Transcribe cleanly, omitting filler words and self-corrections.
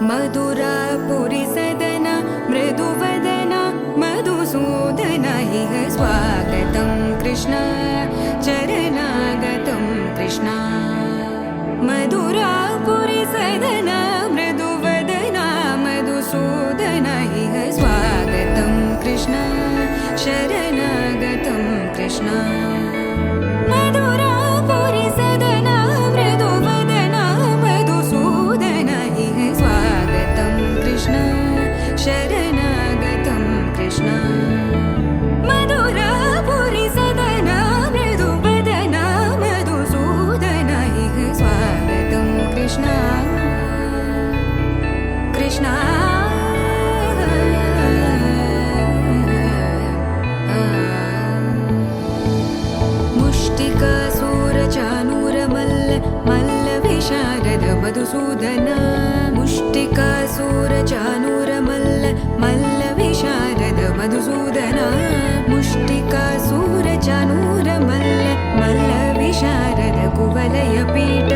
मधुरापुरी सदन मृदुवदन मधुसूदन इह स्वागतं कृष्ण चरणागतं कृष्ण मधुरापुरी सदन मृदुवदन मधुसूदन इह स्वागतं कृष्ण शरणागतं कृष्ण मधुरापुरी सदन मृदुवदन मधुसूदन इह स्वागतं कृष्ण शरणागतं कृष्ण मधुरापुरी सदन मृदुवदन मधुसूदन इह स्वागतं कृष्ण कृष्ण मुष्टिकासूरचानूरमल्ल मल्लविशारद मधुसूदन मुष्टिकासूरचानूरमल्ल मल्लविशारद मधुसूदन मुष्टिकासूरचानूरमल्ल मल्लविशारद कुवलयपीठ